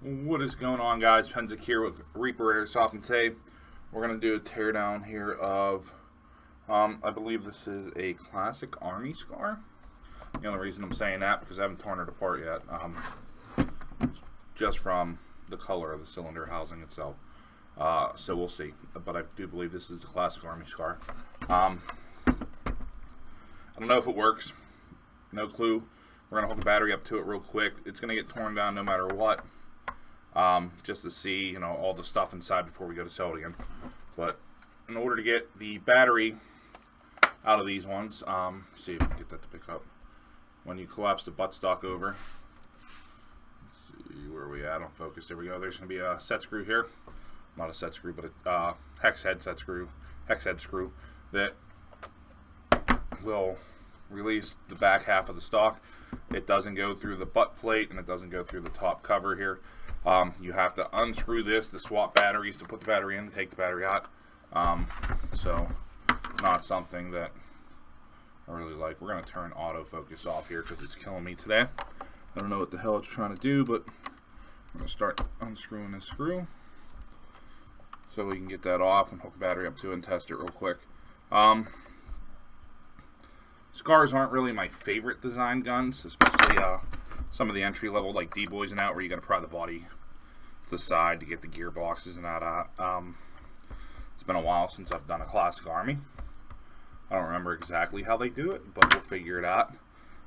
What is going on, guys? Penzik here with Reaper Airsoft, and today we're going to do a teardown here of, I believe this is a classic Army scar. The only reason I'm saying that because I haven't torn it apart yet, just from the color of the cylinder housing itself. So we'll see, but I do believe this is the classic Army scar. I don't know if it works, no clue. We're going to hook the battery up to it real quick. It's going to get torn down no matter what. Just to see, you know, all the stuff inside before we go to sell it again. But in order to get the battery out of these ones, see if we can get that to pick up. When you collapse the buttstock over, let's see where we at on focus. There we go. There's going to be a set screw here, not a set screw, but a hex head screw that will release the back half of the stock. It doesn't go through the butt plate and it doesn't go through the top cover here. You have to unscrew this to swap batteries, to put the battery in, to take the battery out. So not something that I really like. We're going to turn autofocus off here because it's killing me today. I don't know what the hell it's trying to do, but I'm going to start unscrewing this screw so we can get that off and hook the battery up to it and test it real quick. Scars aren't really my favorite design guns, especially some of the entry level like D-Boys and out where you got to pry the body to the side to get the gearboxes and that out. It's been a while since I've done a classic Army. I don't remember exactly how they do it, but we'll figure it out.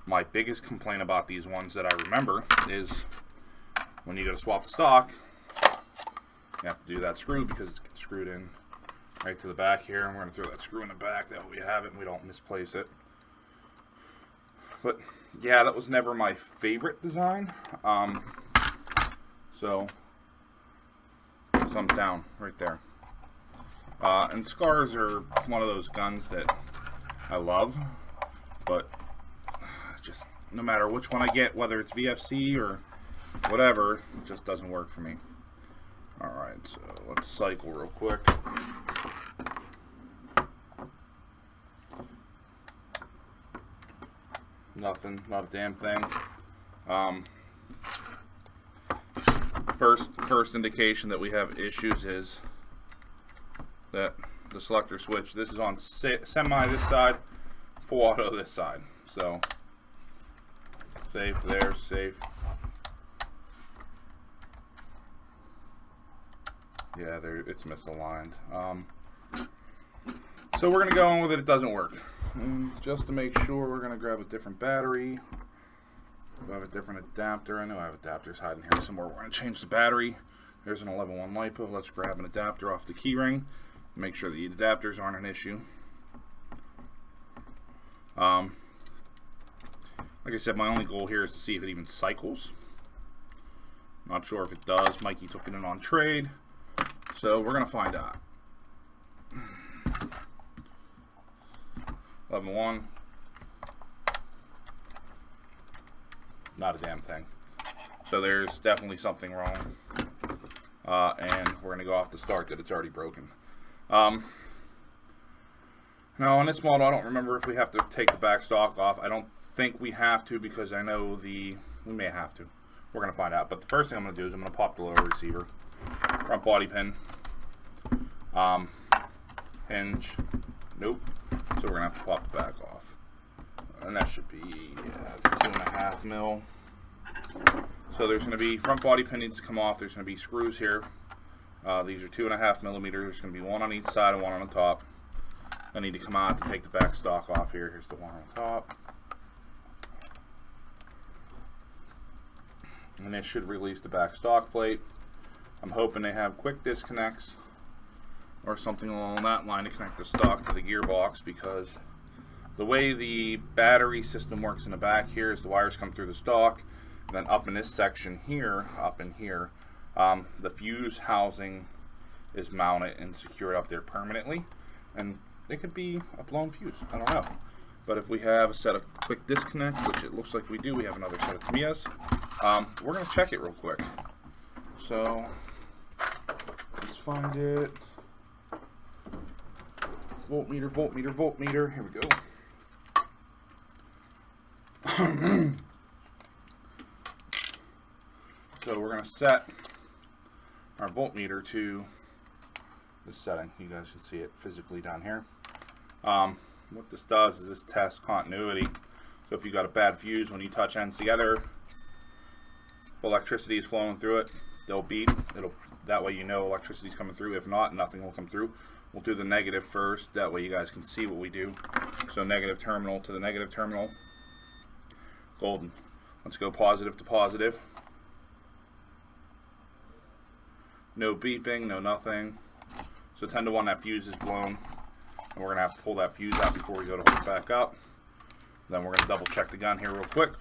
My biggest complaint about these ones that I remember is when you go to swap the stock, you have to do that screw because it's screwed in right to the back here, and we're going to throw that screw in the back. That way we have it and we don't misplace it. But yeah, that was never my favorite design. So thumbs down right there. And scars are one of those guns that I love, but just no matter which one I get, whether it's VFC or whatever, it just doesn't work for me. Alright, so let's cycle real quick. Nothing, not a damn thing. First indication that we have issues is that the selector switch, this is on semi this side, full auto this side. So safe there, safe. Yeah, there, it's misaligned. So we're gonna go on with it. It doesn't work. And just to make sure, we're going to grab a different battery. We have a different adapter. I know I have adapters hiding here somewhere. We're going to change the battery. There's an 11-1 LiPo. Let's grab an adapter off the keyring. Make sure the adapters aren't an issue. Like I said, my only goal here is to see if it even cycles. Not sure if it does. Mikey took it in on trade. So we're going to find out. 11-1. Not a damn thing. So there's definitely something wrong. And we're going to go off the start that it's already broken. Now on this model, I don't remember if we have to take the back stock off. I don't think we have to because I know we may have to. We're going to find out. But the first thing I'm going to do is I'm going to pop the lower receiver. Front body pin. Hinge. Nope. So we're going to have to pop the back off. And that should be, yeah, it's 2.5 mil. So there's going to be, front body pin needs to come off. There's going to be screws here. These are 2.5 millimeters. There's going to be one on each side and one on the top. I need to come out to take the back stock off here. Here's the one on the top. And this should release the back stock plate. I'm hoping they have quick disconnects or something along that line to connect the stock to the gearbox, because the way the battery system works in the back here is the wires come through the stock, and then up in this section here, the fuse housing is mounted and secured up there permanently, and it could be a blown fuse, I don't know. But if we have a set of quick disconnects, which it looks like we do, we have another set of Tamiya's, we're going to check it real quick. So let's find it. Voltmeter, voltmeter, voltmeter. Here we go. So we're going to set our voltmeter to this setting. You guys can see it physically down here. What this does is this tests continuity. So if you got a bad fuse, when you touch ends together, if electricity is flowing through it, they'll beep. That way you know electricity is coming through. If not, nothing will come through. We'll do the negative first. That way you guys can see what we do. So negative terminal to the negative terminal. Golden. Let's go positive to positive. No beeping, no nothing. So 10 to 1, that fuse is blown. And we're going to have to pull that fuse out before we go to hook it back up. Then we're going to double check the gun here real quick.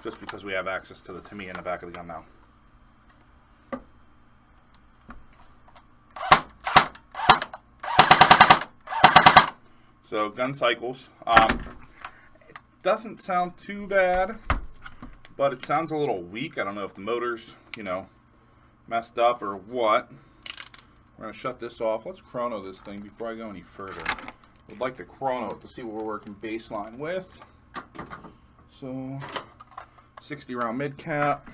Just because we have access to the Tamiya in the back of the gun now. So gun cycles. It doesn't sound too bad, but it sounds a little weak. I don't know if the motor's, messed up or what. We're going to shut this off. Let's chrono this thing before I go any further. I'd like to chrono it to see what we're working baseline with. So 60 round mid cap,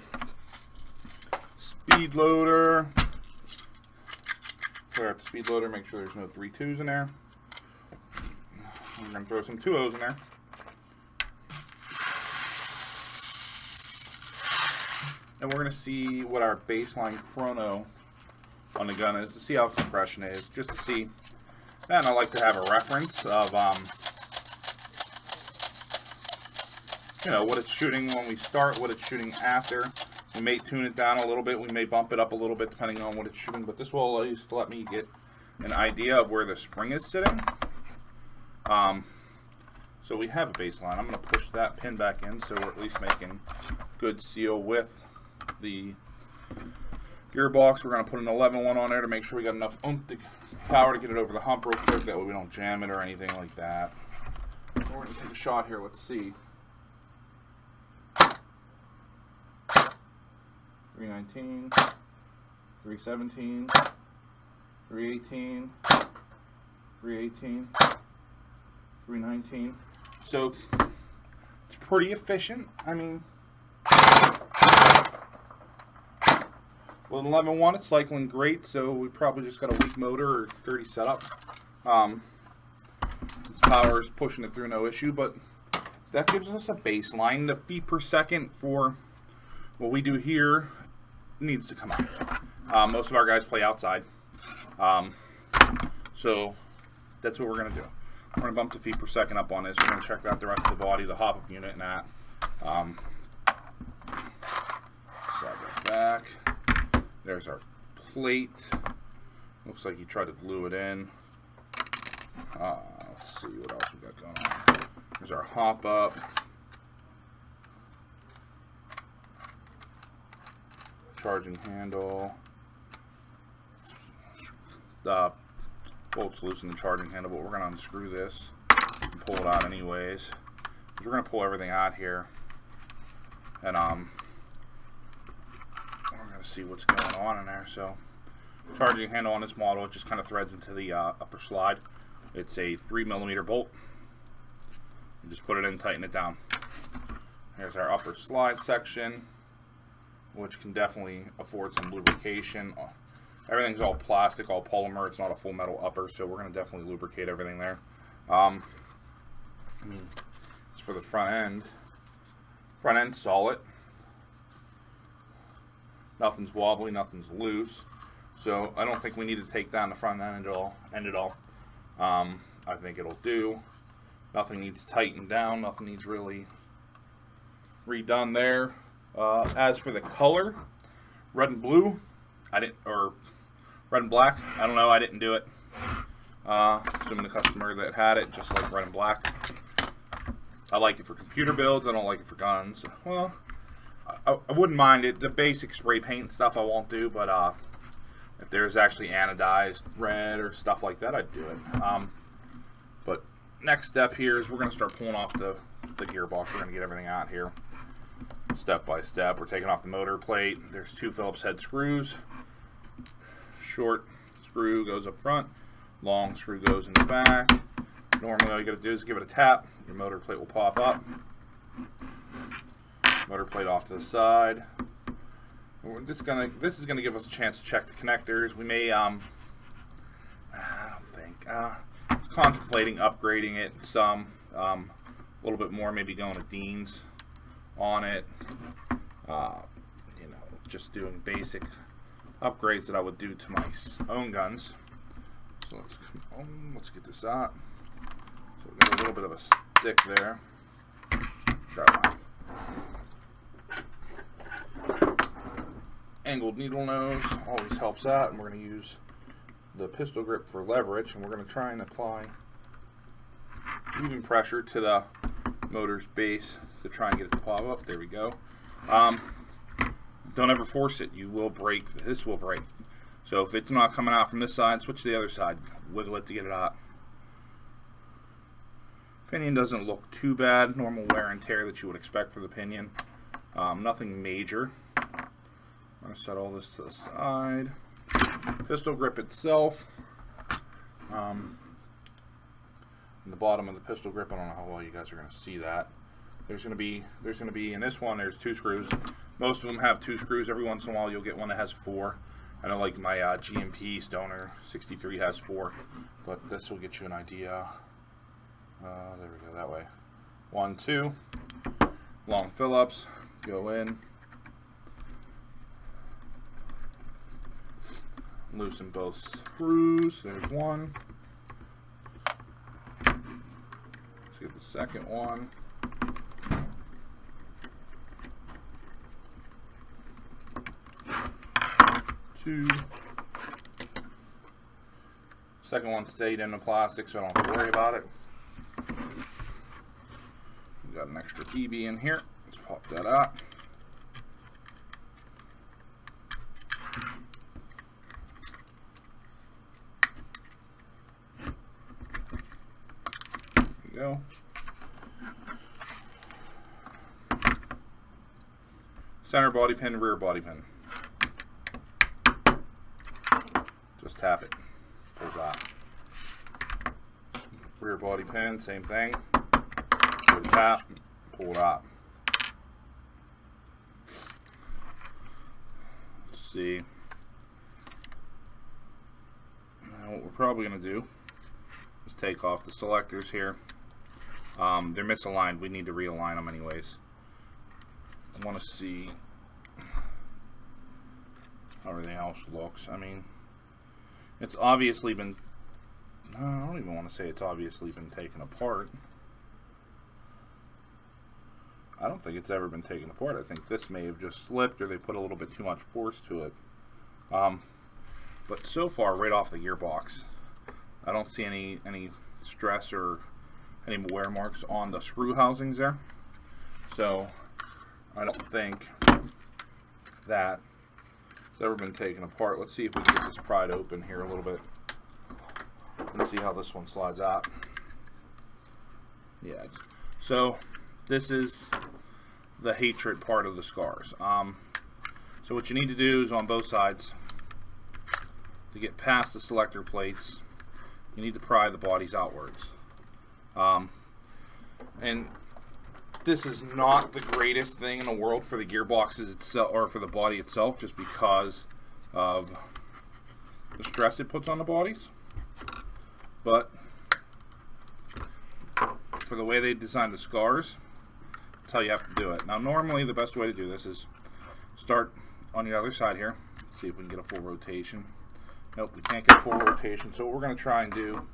speed loader. Clear out the speed loader, make sure there's no 3.2s in there. We're going to throw some 2.0s in there. And we're going to see what our baseline chrono on the gun is, to see how compression is, just to see. And I like to have a reference of, what it's shooting when we start, what it's shooting after. We may tune it down a little bit, we may bump it up a little bit depending on what it's shooting, but this will at least let me get an idea of where the spring is sitting. So we have a baseline. I'm going to push that pin back in so we're at least making good seal with the gearbox. We're going to put an 11-1 on there to make sure we got enough power to get it over the hump real quick. That way we don't jam it or anything like that. We're going to take a shot here. Let's see. 319, 317, 318, 318, 319. So it's pretty efficient. I mean, with an 11.1, it's cycling great. So we probably just got a weak motor or dirty setup. Power is pushing it through, no issue. But that gives us a baseline. The feet per second for what we do here needs to come out. Most of our guys play outside, so that's what we're going to do. We're going to bump the feet per second up on this. We're going to check out the rest of the body, the hop-up unit, and that. Slide that back. There's our plate. Looks like he tried to glue it in. Let's see what else we got going on. There's our hop-up. Charging handle. The bolt's loose in the charging handle, but we're going to unscrew this and pull it out anyways. We're going to pull everything out here, and we're going to see what's going on in there. So, charging handle on this model, it just kind of threads into the upper slide. It's a 3mm bolt. You just put it in, tighten it down. Here's our upper slide section, which can definitely afford some lubrication. Everything's all plastic, all polymer. It's not a full metal upper, so we're going to definitely lubricate everything there. I mean, it's for the front end. Front end's solid. Nothing's wobbly, nothing's loose. So I don't think we need to take down the front end at all. I think it'll do. Nothing needs tightened down. Nothing needs really redone there. As for the color, red and blue, red and black, I don't know, I didn't do it. Assuming the customer that had it just like red and black. I like it for computer builds, I don't like it for guns. Well, I wouldn't mind it. The basic spray paint stuff I won't do, but if there's actually anodized red or stuff like that, I'd do it. But next step here is we're going to start pulling off the gearbox. We're going to get everything out here. Step by step, we're taking off the motor plate. There's 2 Phillips head screws. Short screw goes up front, long screw goes in the back. Normally all you gotta do is give it a tap, your motor plate will pop up. Motor plate off to the side. This is gonna give us a chance to check the connectors. We may I don't think contemplating upgrading it some a little bit more, maybe going to Dean's on it. You know, just doing basic upgrades that I would do to my own guns. So let's get this out. So we got a little bit of a stick there. Angled needle nose always helps out, and we're going to use the pistol grip for leverage, and we're going to try and apply even pressure to the motor's base to try and get it to pop up. There we go. Don't ever force it. You will break. This will break. So if it's not coming out from this side, switch to the other side. Wiggle it to get it out. Pinion doesn't look too bad. Normal wear and tear that you would expect for the pinion. Nothing major. I'm going to set all this to the side. Pistol grip itself. In the bottom of the pistol grip, I don't know how well you guys are going to see that. There's going to be in this one, there's 2 screws. Most of them have 2 screws. Every once in a while you'll get one that has 4. I know, like my GMP Stoner 63 has 4, but this will get you an idea. There we go, that way. 1, 2. Long Phillips. Go in. Loosen both screws. There's one. Let's get the second one. Two. Second one stayed in the plastic, so I don't have to worry about it. We got an extra BB in here. Let's pop that out. There we go. Center body pin, rear body pin. Just tap it. Pull that. Rear body pin, same thing. Go to tap, pull it out. Let's see. Now what we're probably going to do is take off the selectors here. They're misaligned. We need to realign them anyways. I want to see how everything else looks. I mean, it's obviously been, I don't even want to say it's obviously been taken apart. I don't think it's ever been taken apart. I think this may have just slipped, or they put a little bit too much force to it. But so far, right off the gearbox, I don't see any stress or any wear marks on the screw housings there. So I don't think that it's ever been taken apart. Let's see if we can get this pried open here a little bit and see how this one slides out. Yeah. So this is the hatred part of the scars. So what you need to do is on both sides, to get past the selector plates, you need to pry the bodies outwards. And this is not the greatest thing in the world for the gearboxes itself, or for the body itself, just because of the stress it puts on the bodies. But for the way they designed the scars, that's how you have to do it. Now normally the best way to do this is start on the other side here. Let's see if we can get a full rotation. Nope, we can't get full rotation. So what we're going to try and do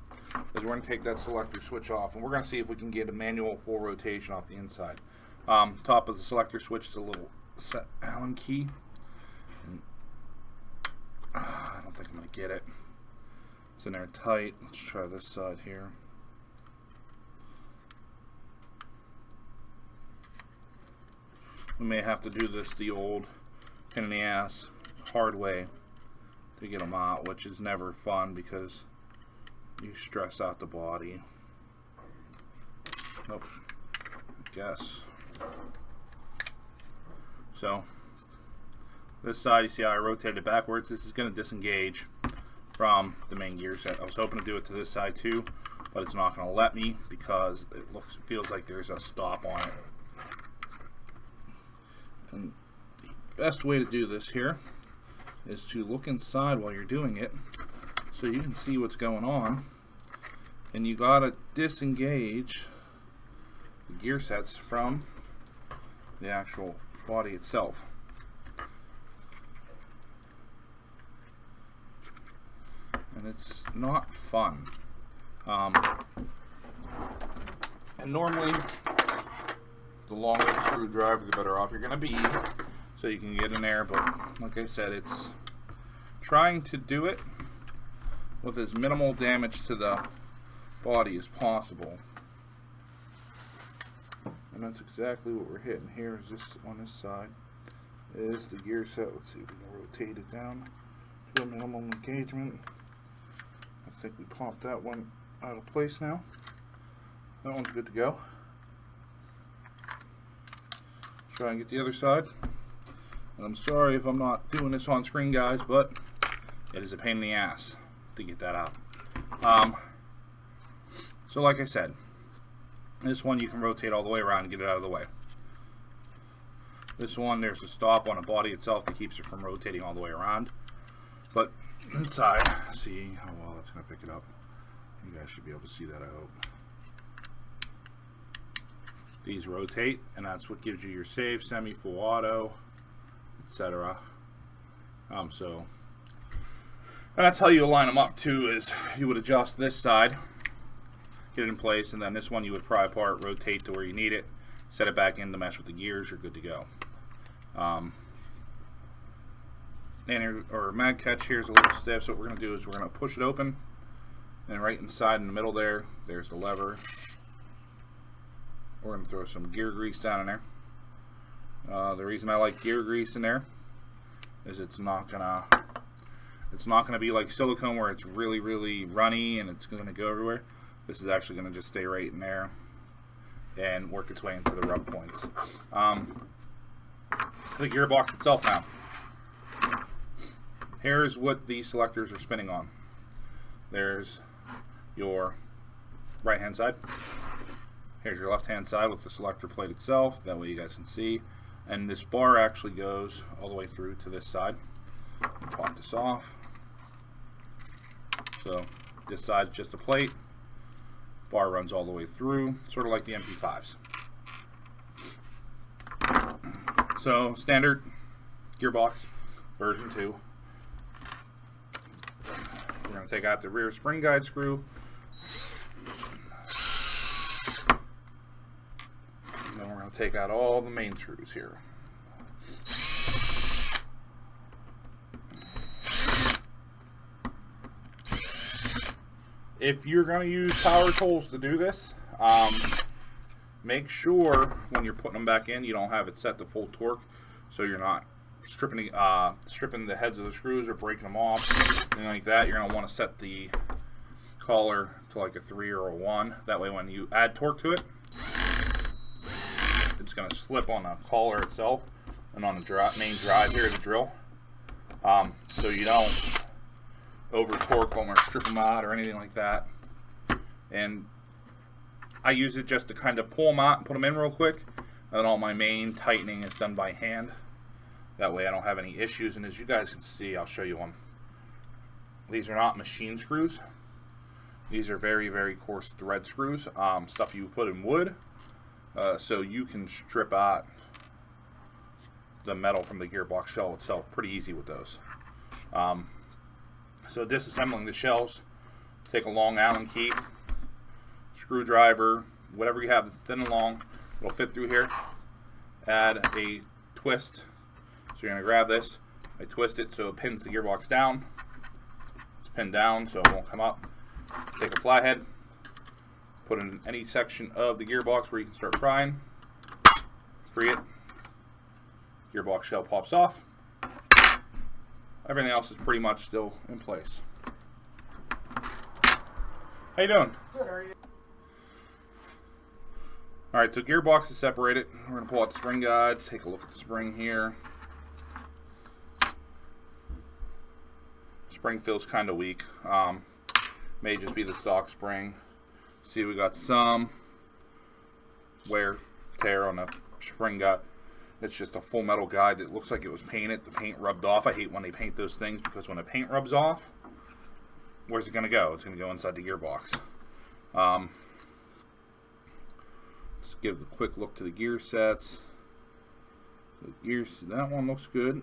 is we're going to take that selector switch off, and we're going to see if we can get a manual full rotation off the inside. Top of the selector switch is a little set Allen key. And, I don't think I'm going to get it. It's in there tight. Let's try this side here. We may have to do this the old pain in the ass hard way to get them out, which is never fun because you stress out the body. Nope. I guess. So this side, you see how I rotated it backwards. This is going to disengage from the main gear set. I was hoping to do it to this side too, but it's not going to let me because it feels like there's a stop on it. And best way to do this here is to look inside while you're doing it so you can see what's going on, and you gotta disengage the gear sets from the actual body itself. And it's not fun. And normally the longer the screwdriver, the better off you're going to be, so you can get in there, but like I said, it's trying to do it with as minimal damage to the body as possible. And that's exactly what we're hitting here. Is this on this side is the gear set. Let's see if we can rotate it down to a minimum engagement. I think we popped that one out of place now. That one's good to go. Try and get the other side. And I'm sorry if I'm not doing this on screen, guys, but it is a pain in the ass to get that out. So like I said, this one you can rotate all the way around and get it out of the way. This one, there's a stop on the body itself that keeps it from rotating all the way around. But inside, see how well that's going to pick it up. You guys should be able to see that, I hope. These rotate, and that's what gives you your save, semi, full auto, etc. And that's how you line them up too, is you would adjust this side, get it in place, and then this one you would pry apart, rotate to where you need it, set it back in to mesh with the gears, you're good to go. Our mag catch here is a little stiff, so what we're going to do is we're going to push it open, and right inside in the middle there's the lever. We're going to throw some gear grease down in there. The reason I like gear grease in there is it's not gonna be like silicone where it's really runny and it's going to go everywhere. This is actually going to just stay right in there and work its way into the rub points. The gearbox itself now. Here's what the selectors are spinning on. There's your right hand side. Here's your left hand side with the selector plate itself. That way you guys can see. And this bar actually goes all the way through to this side. Pop this off. So this side's just a plate. Bar runs all the way through, sort of like the MP5s. So standard gearbox version 2. We're going to take out the rear spring guide screw. And then we're going to take out all the main screws here. If you're going to use power tools to do this, make sure when you're putting them back in, you don't have it set to full torque, so you're not stripping the heads of the screws or breaking them off, anything like that. You're going to want to set the collar to like a 3 or a 1. That way when you add torque to it, it's going to slip on the collar itself and on the main drive here, the drill, so you don't over torque them or strip them out or anything like that. And I use it just to kind of pull them out and put them in real quick, and all my main tightening is done by hand. That way I don't have any issues. And as you guys can see, I'll show you one. These are not machine screws. These are very coarse thread screws, stuff you put in wood, so you can strip out the metal from the gearbox shell itself pretty easy with those. So disassembling the shells, take a long Allen key, screwdriver, whatever you have that's thin and long, it'll fit through here. Add a twist. So you're going to grab this, I twist it so it pins the gearbox down. It's pinned down so it won't come up. Take a flathead, put it in any section of the gearbox where you can start prying, free it, gearbox shell pops off. Everything else is pretty much still in place. How you doing? Good, how are you? Alright, so gearbox is separated. We're going to pull out the spring guide, take a look at the spring here. Spring feels kind of weak. May just be the stock spring. See, we got some wear, tear on the spring guide. It's just a full metal guide that looks like it was painted. The paint rubbed off. I hate when they paint those things because when the paint rubs off, where's it going to go? It's going to go inside the gearbox. Let's give a quick look to the gear sets. That one looks good.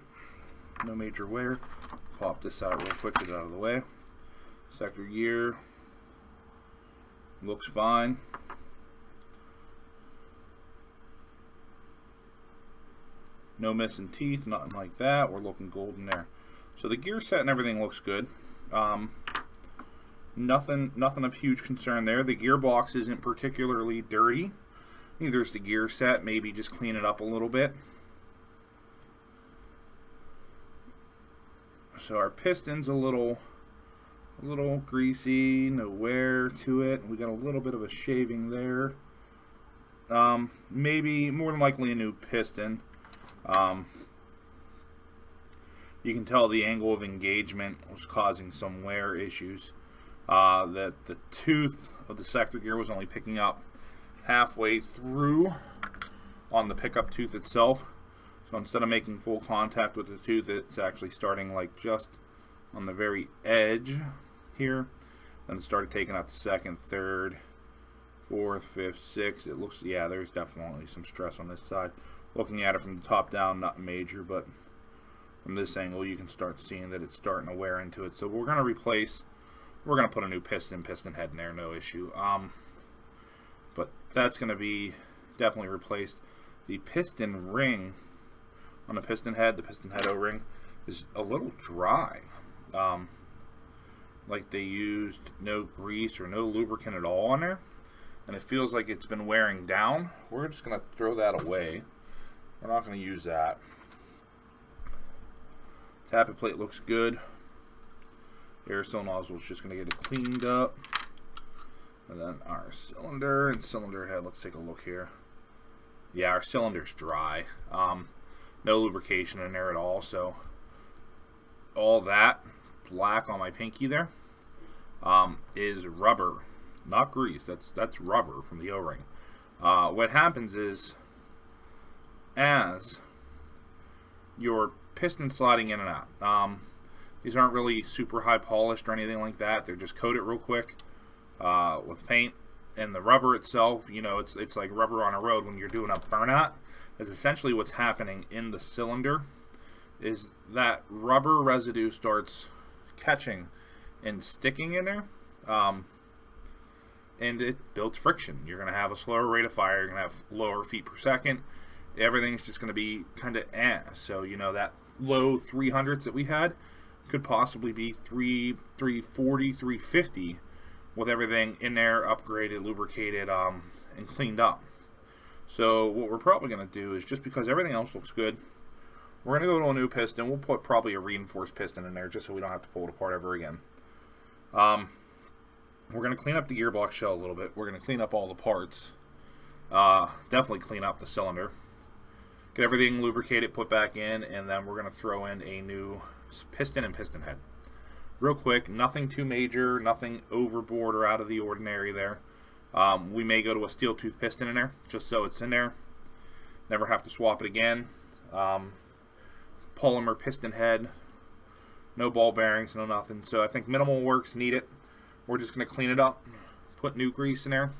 No major wear. Pop this out real quick, get it out of the way. Sector gear looks fine. No missing teeth, nothing like that. We're looking golden there. So the gear set and everything looks good. Nothing of huge concern there. The gearbox isn't particularly dirty. Neither is the gear set. Maybe just clean it up a little bit. So our piston's a little greasy, no wear to it. We got a little bit of a shaving there. Maybe more than likely a new piston. You can tell the angle of engagement was causing some wear issues. That the tooth of the sector gear was only picking up halfway through on the pickup tooth itself. So instead of making full contact with the tooth, it's actually starting like just on the very edge here. Then it started taking out the second, third, fourth, fifth, sixth. It looks, yeah, there's definitely some stress on this side. Looking at it from the top down, not major, but from this angle you can start seeing that it's starting to wear into it. So we're going to put a new piston head in there, no issue. But that's going to be definitely replaced. The piston ring on the piston head O-ring is a little dry. Like they used no grease or no lubricant at all on there, and it feels like it's been wearing down. We're just going to throw that away. We're not going to use that. Tappet plate looks good. Aerosol nozzle is just going to get it cleaned up. And then our cylinder and cylinder head, let's take a look here. Yeah, our cylinder's dry. No lubrication in there at all, so all that black on my pinky there is rubber, not grease. That's rubber from the O-ring. What happens is, as your piston sliding in and out, these aren't really super high polished or anything like that. They're just coated real quick with paint, and the rubber itself, you know, it's like rubber on a road when you're doing a burnout. Is essentially what's happening in the cylinder. Is that rubber residue starts catching and sticking in there, and it builds friction. You're going to have a slower rate of fire. You're going to have lower feet per second. Everything's just going to be kind of So, you know, that low 300s that we had could possibly be 340, 350 with everything in there upgraded, lubricated, and cleaned up. So what we're probably going to do is, just because everything else looks good, we're going to go to a new piston. We'll put probably a reinforced piston in there just so we don't have to pull it apart ever again. We're going to clean up the gearbox shell a little bit. We're going to clean up all the parts. Definitely clean up the cylinder. Get everything lubricated, put back in, and then we're going to throw in a new piston and piston head. Real quick, nothing too major, nothing overboard or out of the ordinary there. We may go to a steel tooth piston in there, just so it's in there. Never have to swap it again. Polymer piston head. No ball bearings, no nothing. So I think minimal work's needed. We're just going to clean it up, put new grease in there,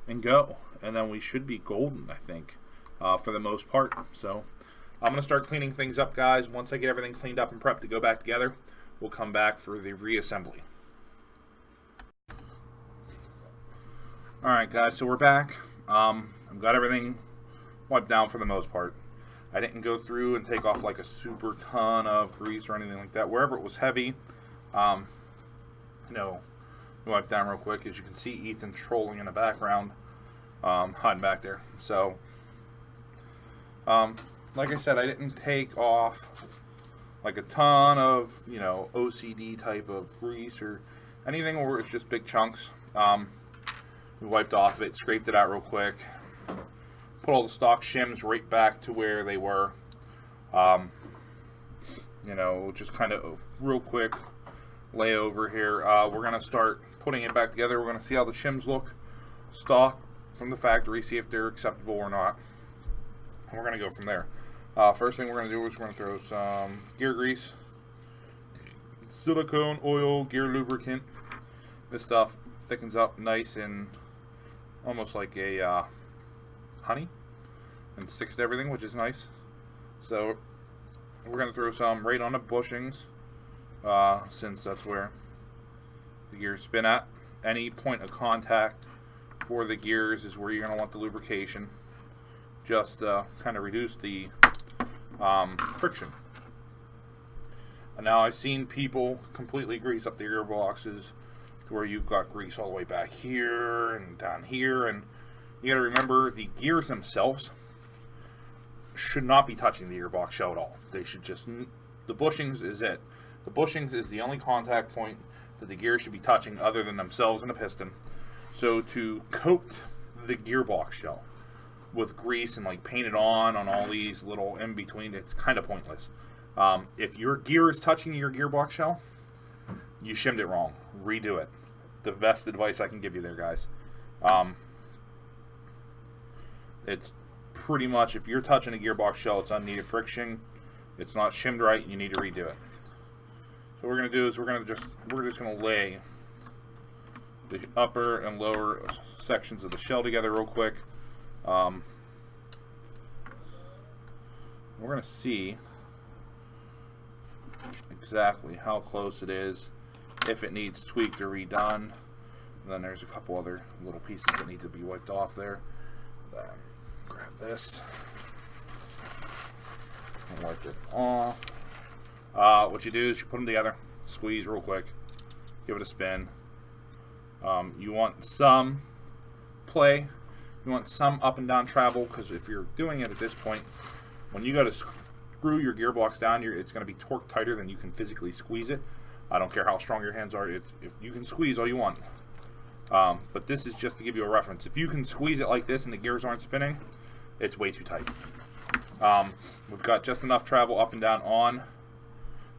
and go. And then we should be golden, I think, for the most part. So I'm going to start cleaning things up, guys. Once I get everything cleaned up and prepped to go back together, we'll come back for the reassembly. Alright guys, so we're back. I've got everything wiped down for the most part. I didn't go through and take off like a super ton of grease or anything like that. Wherever it was heavy, you know, wipe down real quick. As you can see, Ethan trolling in the background, hiding back there. So, like I said, I didn't take off like a ton of, you know, OCD type of grease or anything, or it's just big chunks. We wiped off it, scraped it out real quick, put all the stock shims right back to where they were. You know, just kind of real quick lay over here. We're going to start putting it back together. We're going to see how the shims look stock from the factory, see if they're acceptable or not. we're going to go from there. First thing we're going to do is we're going to throw some gear grease, silicone oil, gear lubricant. This stuff thickens up nice and almost like a honey and sticks to everything, which is nice. So we're going to throw some right on the bushings, since that's where the gears spin at. Any point of contact for the gears is where you're going to want the lubrication, just kind of reduce the friction. And now I've seen people completely grease up the gearboxes to where you've got grease all the way back here and down here, and you got to remember the gears themselves should not be touching the gearbox shell at all. They should just, the bushings is it. The bushings is the only contact point that the gears should be touching other than themselves and the piston. So to coat the gearbox shell with grease and like paint it on all these little in between, it's kind of pointless. If your gear is touching your gearbox shell, you shimmed it wrong. Redo it. The best advice I can give you there, guys. It's pretty much, if you're touching a gearbox shell, it's unneeded friction. It's not shimmed right. You need to redo it. So what we're gonna do is we're just gonna lay the upper and lower sections of the shell together real quick. We're gonna see exactly how close it is, if it needs tweaked or redone. And then there's a couple other little pieces that need to be wiped off there. Grab this and wipe it off. What you do is you put them together, squeeze real quick, give it a spin. You want some play, you want some up and down travel, because if you're doing it at this point, when you go to screw your gearbox down, it's going to be torqued tighter than you can physically squeeze it. I don't care how strong your hands are, if you can squeeze all you want. But this is just to give you a reference. If you can squeeze it like this and the gears aren't spinning, it's way too tight. We've got just enough travel up and down on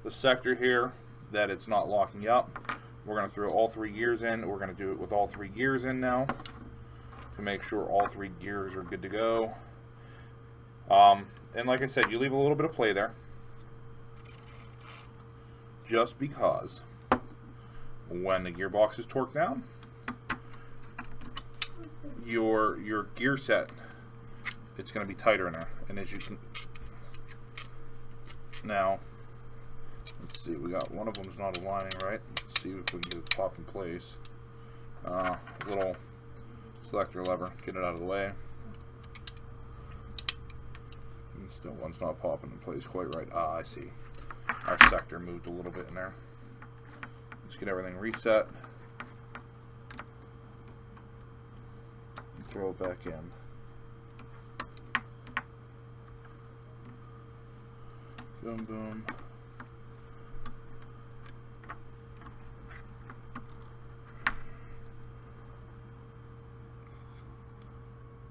the sector here that it's not locking up. We're going to throw all 3 gears in. We're going to do it with all 3 gears in now to make sure all 3 gears are good to go. And like I said, you leave a little bit of play there, just because when the gearbox is torqued down, your gear set, it's going to be tighter in there. And as you can now, let's see, we got one of them's not aligning right. Let's see if we can get it pop in place. Little selector lever, get it out of the way. And still one's not popping in place quite right. I see. Our sector moved a little bit in there. Let's get everything reset. And throw it back in. Boom, boom.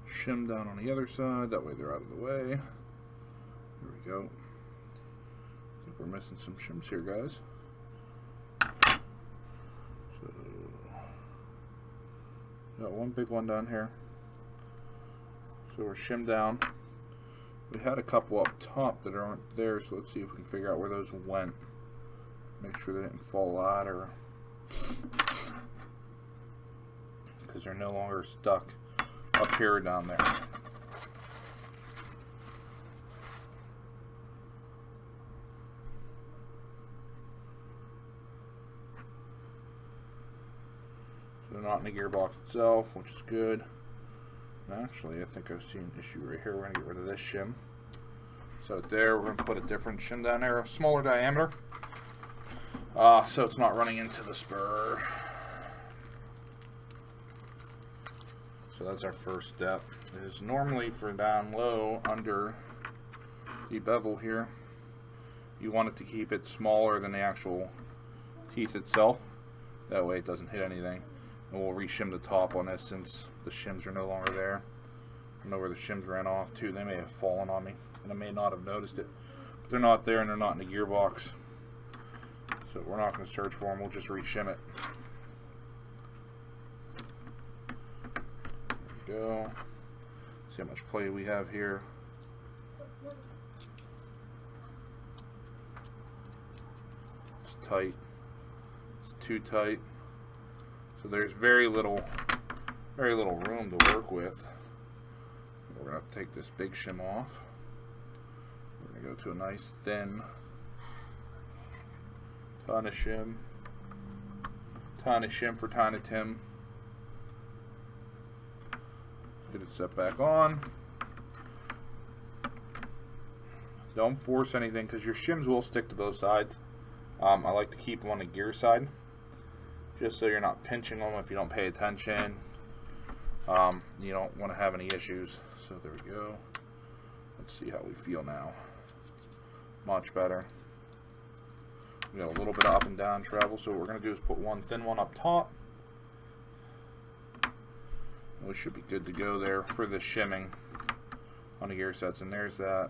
Shim down on the other side, that way they're out of the way. There we go. I think we're missing some shims here, guys. So, got one big one down here. So we're shimmed down. We had a couple up top that aren't there, so let's see if we can figure out where those went. Make sure they didn't fall out, or because they're no longer stuck up here or down there. So they're not in the gearbox itself, which is good. Actually, I think I've seen an issue right here. We're going to get rid of this shim. So there, we're going to put a different shim down there, a smaller diameter, so it's not running into the spur. So that's our first step. Is normally for down low under the bevel here, you want it to keep it smaller than the actual teeth itself. That way it doesn't hit anything. And we'll re-shim the top on this since the shims are no longer there. I know where the shims ran off too. They may have fallen on me and I may not have noticed it. But they're not there and they're not in the gearbox. So we're not going to search for them. We'll just re-shim it. There we go. See how much play we have here. It's tight. It's too tight. So there's very little room to work with. We're going to take this big shim off. We're going to go to a nice thin ton of shim. Ton of shim for Tiny Tim. Get it set back on. Don't force anything because your shims will stick to both sides. I like to keep them on the gear side just so you're not pinching them if you don't pay attention. You don't want to have any issues. So there we go. Let's see how we feel now. Much better. We got a little bit of up and down travel, so what we're going to do is put one thin one up top. And we should be good to go there for the shimming on the gear sets, and there's that.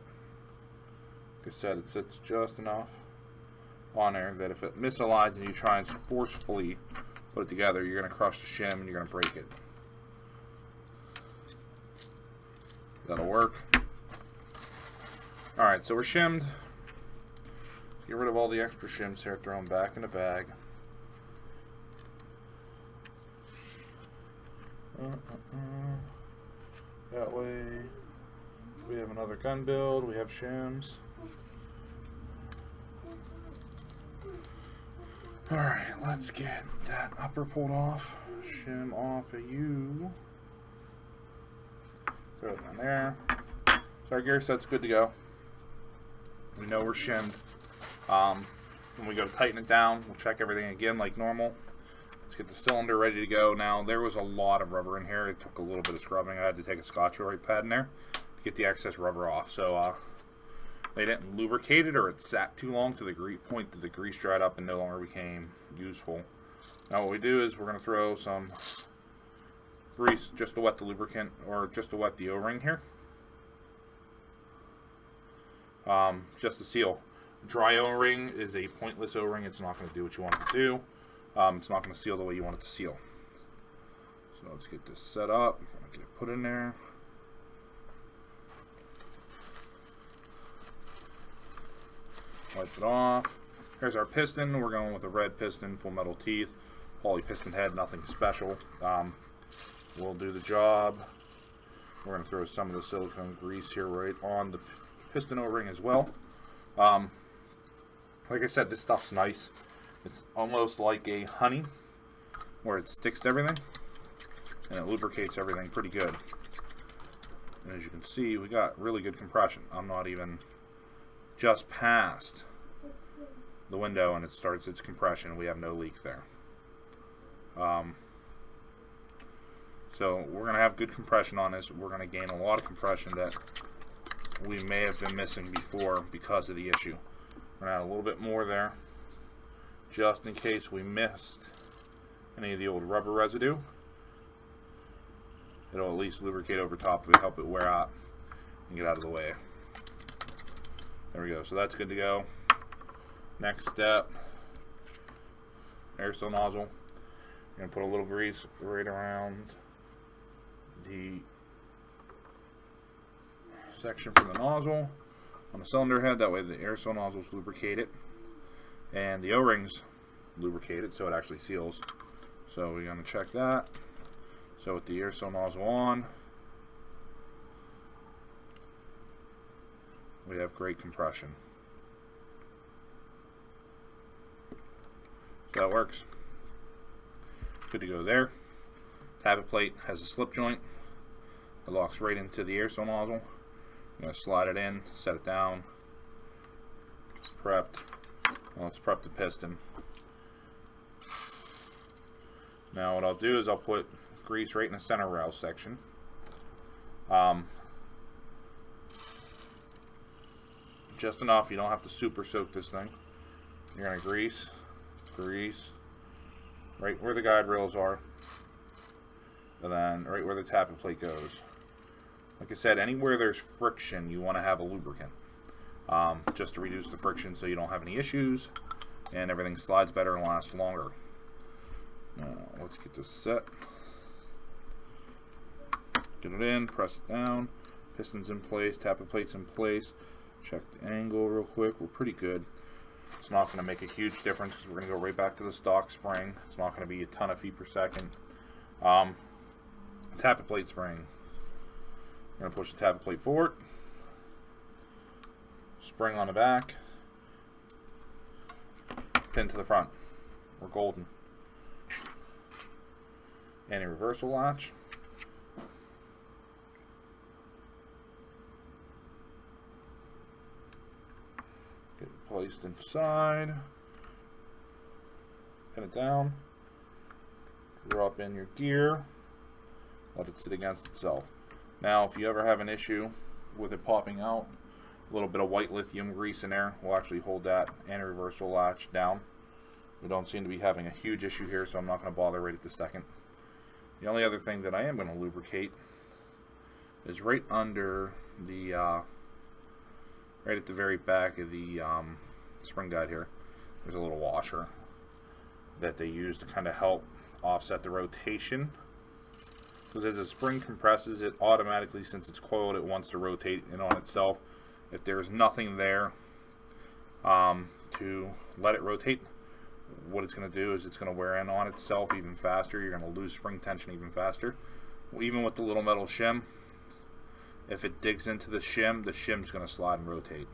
Like I said, it sits just enough on there that if it misaligns and you try and forcefully put it together, you're going to crush the shim and you're going to break it. That'll work. Alright, so we're shimmed. Get rid of all the extra shims here, throw them back in the bag. That way we have another gun build, we have shims. Alright, let's get that upper pulled off. Shim off of you. Throw it down there. So our gear set's good to go. We know we're shimmed. When we go to tighten it down, we'll check everything again like normal. Let's get the cylinder ready to go. Now, there was a lot of rubber in here. It took a little bit of scrubbing. I had to take a Scotch-Brite pad in there to get the excess rubber off. So, they didn't lubricate it, or it sat too long to the point that the grease dried up and no longer became useful. Now what we do is we're going to throw some grease just to wet the lubricant, or just to wet the O-ring here. Just to seal. Dry O-ring is a pointless O-ring. It's not going to do what you want it to do. It's not going to seal the way you want it to seal. So let's get this set up. I'm going to get it put in there. Wipe it off. Here's our piston. We're going with a red piston, full metal teeth, poly piston head, nothing special. We'll do the job. We're going to throw some of the silicone grease here right on the piston O-ring as well. Like I said, this stuff's nice. It's almost like a honey, where it sticks to everything, and it lubricates everything pretty good. And as you can see, we got really good compression. I'm not even just past the window and it starts its compression. We have no leak there. So we're going to have good compression on this. We're going to gain a lot of compression that we may have been missing before because of the issue. We're going to add a little bit more there just in case we missed any of the old rubber residue. It'll at least lubricate over top of it, help it wear out and get out of the way. There we go. So that's good to go. Next step, aerosol nozzle. You're going to put a little grease right around the section for the nozzle on the cylinder head. That way the aerosol nozzles lubricate it and the O-rings lubricate it so it actually seals. So we're going to check that. So with the aerosol nozzle on, we have great compression. So that works. Good to go there. Tappet plate has a slip joint. It locks right into the aerosol nozzle. I'm going to slide it in, set it down. It's prepped. Now let's prep the piston. Now what I'll do is I'll put grease right in the center rail section. Just enough. You don't have to super soak this thing. You're going to grease right where the guide rails are, and then right where the tappet plate goes. Like I said, anywhere there's friction, you want to have a lubricant, just to reduce the friction so you don't have any issues and everything slides better and lasts longer. Now let's get this set. Get it in, press it down, piston's in place, tappet plate's in place. Check the angle real quick. We're pretty good. It's not going to make a huge difference because we're going to go right back to the stock spring. It's not going to be a ton of feet per second. Tappet plate spring. We're going to push the tappet plate forward. Spring on the back. Pin to the front. We're golden. Anti-reversal latch. Get it placed inside. Pin it down. Drop in your gear. Let it sit against itself. Now, if you ever have an issue with it popping out, a little bit of white lithium grease in there will actually hold that anti-reversal latch down. We don't seem to be having a huge issue here, so I'm not going to bother right at this second. The only other thing that I am going to lubricate is right under the, right at the very back of the spring guide here. There's a little washer that they use to kind of help offset the rotation. Because as the spring compresses, it automatically, since it's coiled, it wants to rotate in on itself. If there's nothing there to let it rotate, what it's going to do is it's going to wear in on itself even faster. You're going to lose spring tension even faster. Even with the little metal shim, if it digs into the shim's going to slide and rotate.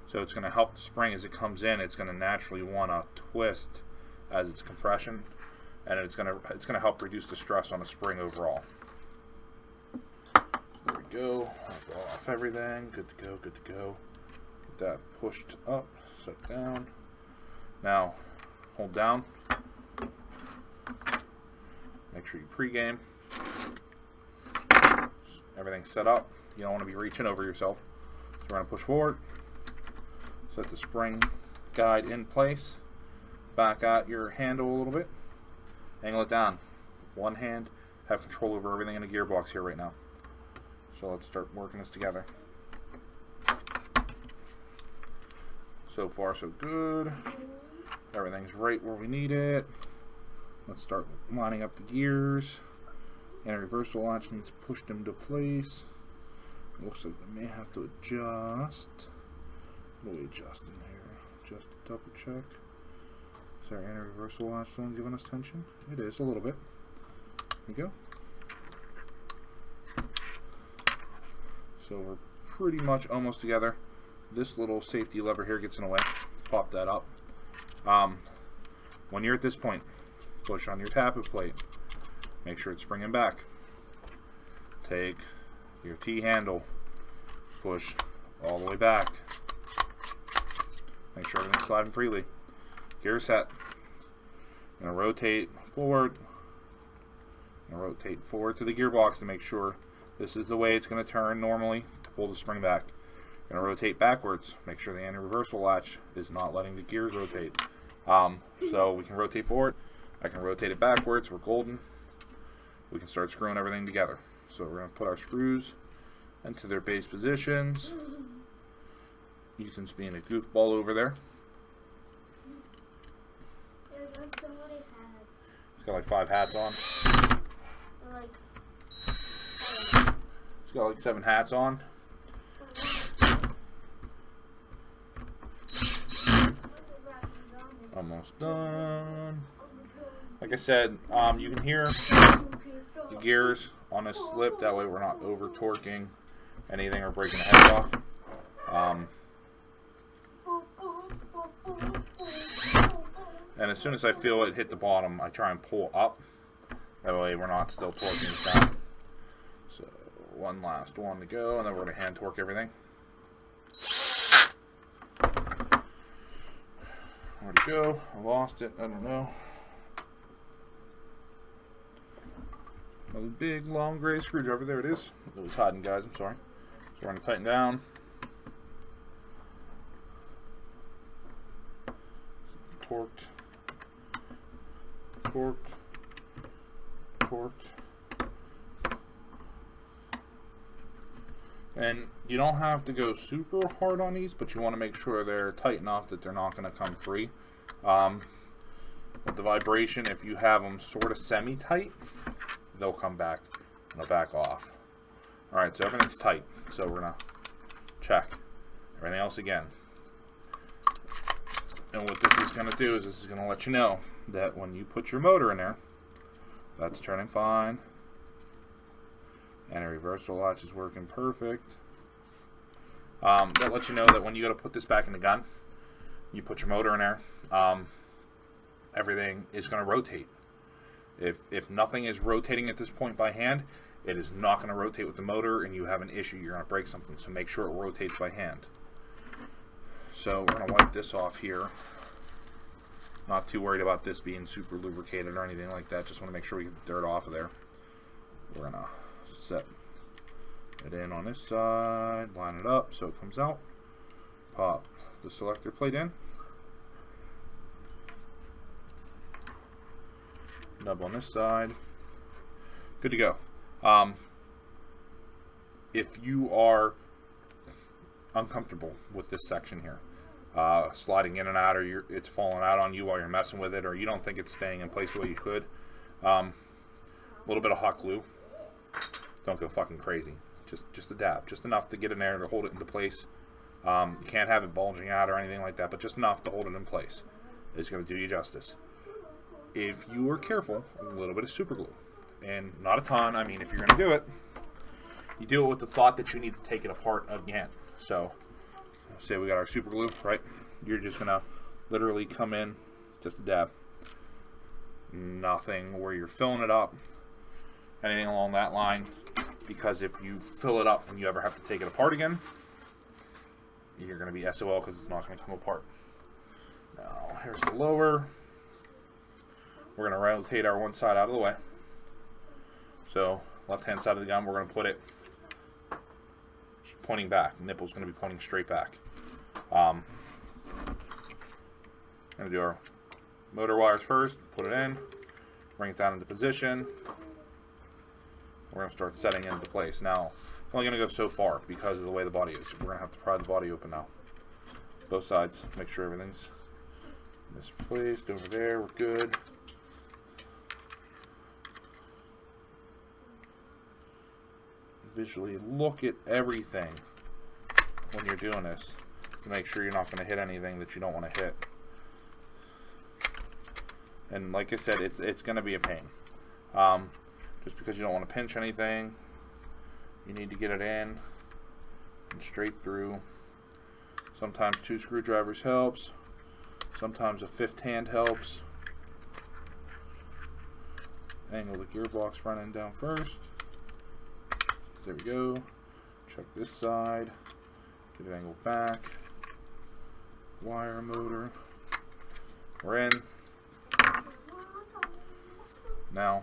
So it's going to help the spring as it comes in. It's going to naturally want to twist as its compression, and it's going to help reduce the stress on the spring overall. There we go. I'll go off everything. Good to go. Good to go. Get that pushed up, set down. Now, hold down. Make sure you pre-game. Everything's set up. You don't want to be reaching over yourself. So we're going to push forward. Set the spring guide in place. Back at your handle a little bit. Angle it down. One hand. Have control over everything in the gearbox here right now. So let's start working this together. So far so good. Everything's right where we need it. Let's start lining up the gears. And reversal latch needs pushed into place. It looks like they may have to adjust. What do we adjust in here? Just to double check. Is our anti-reversal latch the one giving us tension? It is, a little bit. There we go. So we're pretty much almost together. This little safety lever here gets in the way. Pop that up. When you're at this point, push on your tappet plate. Make sure it's springing back. Take your T-handle. Push all the way back. Make sure everything's sliding freely. Gear set. I'm going to rotate forward. I'm going to rotate forward to the gearbox to make sure this is the way it's going to turn normally to pull the spring back. I'm going to rotate backwards. Make sure the anti-reversal latch is not letting the gears rotate. So we can rotate forward. I can rotate it backwards. We're golden. We can start screwing everything together. So we're going to put our screws into their base positions. Ethan's being a goofball over there. He's got like 5 hats on. He's got like 7 hats on. Almost done. Like I said, you can hear the gears on a slip. That way we're not over torquing anything or breaking the heads off. And as soon as I feel it hit the bottom, I try and pull up. That way we're not still torquing it down. So one last one to go, and then we're going to hand torque everything. Where'd it go? I lost it. I don't know. Another big, long, gray screwdriver. There it is. It was hiding, guys. I'm sorry. So we're going to tighten down. Torqued. Torqued. Torqued. And you don't have to go super hard on these, but you want to make sure they're tight enough that they're not going to come free. With the vibration, if you have them sort of semi-tight, they'll come back and they'll back off. Alright, so everything's tight. So we're going to check everything else again. And what this is going to do is this is going to let you know that when you put your motor in there, that's turning fine. And a reversal latch is working perfect. That lets you know that when you go to put this back in the gun, you put your motor in there, everything is going to rotate. If nothing is rotating at this point by hand, it is not going to rotate with the motor, and you have an issue. You're going to break something, so make sure it rotates by hand. So we're going to wipe this off here. Not too worried about this being super lubricated or anything like that. Just want to make sure we get the dirt off of there. We're going to set it in on this side, line it up so it comes out. Pop the selector plate in. Nub on this side. Good to go. If you are uncomfortable with this section here, sliding in and out, or it's falling out on you while you're messing with it, or you don't think it's staying in place the way you could, a little bit of hot glue. Don't go fucking crazy. Just a dab, just enough to get in there to hold it into place. You can't have it bulging out or anything like that, but just enough to hold it in place is going to do you justice. If you are careful, a little bit of super glue, and not a ton. I mean, if you're going to do it, you do it with the thought that you need to take it apart again. So, say we got our super glue, right? You're just going to literally come in, just a dab. Nothing where you're filling it up, anything along that line, because if you fill it up and you ever have to take it apart again, you're going to be SOL because it's not going to come apart. Now, here's the lower. We're going to rotate our one side out of the way. So, left-hand side of the gun, we're going to put it pointing back. The nipple's going to be pointing straight back. Going to do our motor wires first, put it in, bring it down into position. We're going to start setting it into place. Now, it's only going to go so far because of the way the body is. We're going to have to pry the body open now. Both sides, make sure everything's misplaced over there. We're good. Visually look at everything when you're doing this to make sure you're not going to hit anything that you don't want to hit. And like I said, it's going to be a pain. Just because you don't want to pinch anything, you need to get it in and straight through. Sometimes 2 screwdrivers helps. Sometimes a 5th hand helps. Angle the gearbox front end down first. There we go. Check this side. Get it angled back. Wire motor. We're in. Now,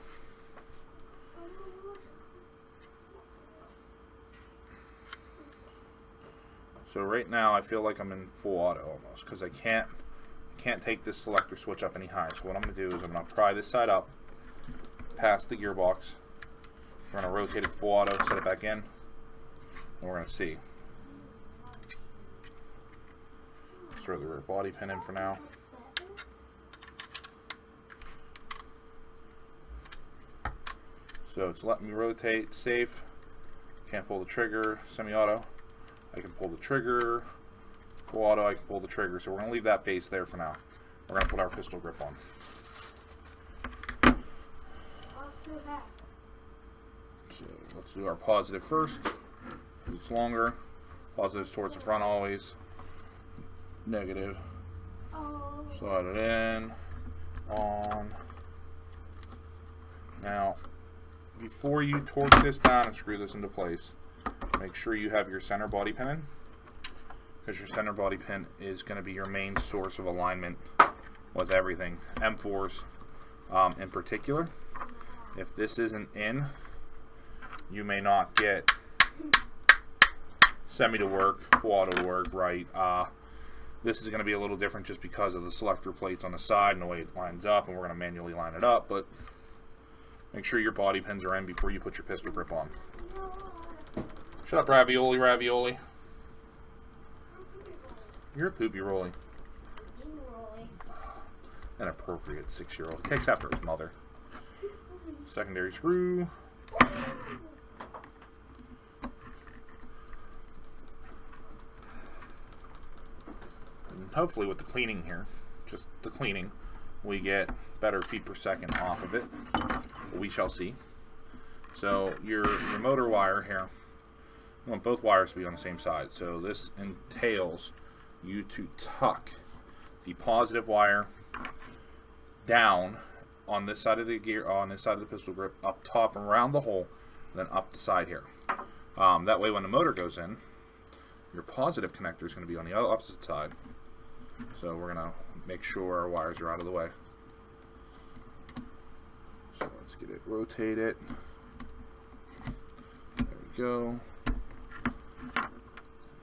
so right now I feel like I'm in full auto almost because I can't take this selector switch up any higher. So what I'm going to do is I'm going to pry this side up past the gearbox. We're going to rotate it to full auto, set it back in, and we're going to see. Let's throw the rear body pin in for now. So it's letting me rotate safe. Can't pull the trigger, semi-auto. I can pull the trigger, full auto, I can pull the trigger. So we're going to leave that base there for now. We're going to put our pistol grip on. So let's do our positive first. It's longer. Positive's towards the front always. Negative. Slide it in. On. Now, before you torque this down and screw this into place, make sure you have your center body pin in, because your center body pin is going to be your main source of alignment with everything. M4s in particular. If this isn't in, you may not get semi to work, full auto to work right. This is going to be a little different just because of the selector plates on the side and the way it lines up, and we're going to manually line it up, but make sure your body pins are in before you put your pistol grip on. Shut up, ravioli, ravioli. You're a poopy rolly. An appropriate 6-year-old. Takes after his mother. Secondary screw. And hopefully with the cleaning here, just the cleaning, we get better feet per second off of it. We shall see. So your motor wire here, you want both wires to be on the same side. So this entails you to tuck the positive wire down on this side of the gear, on this side of the pistol grip, up top and around the hole, and then up the side here. That way when the motor goes in, your positive connector is going to be on the opposite side. So we're going to make sure our wires are out of the way. So let's get it, rotate it. There we go.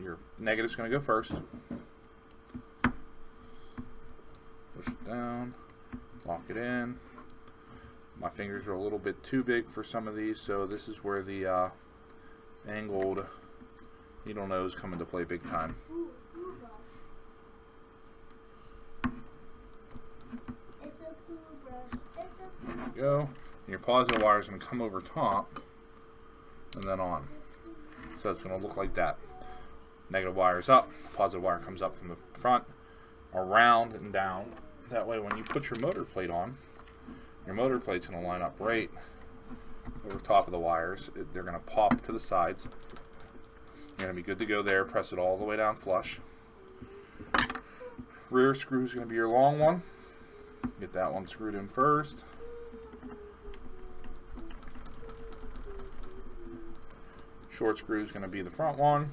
Your negative's going to go first. Push it down, lock it in. My fingers are a little bit too big for some of these, so this is where the angled needle nose come into play big time. There we go. And your positive wire is going to come over top and then on. So it's going to look like that. Negative wire is up, positive wire comes up from the front, around and down. That way when you put your motor plate on, your motor plate's going to line up right over top of the wires. They're going to pop to the sides. You're going to be good to go there. Press it all the way down flush. Rear screw is going to be your long one. Get that one screwed in first. Short screw is going to be the front one.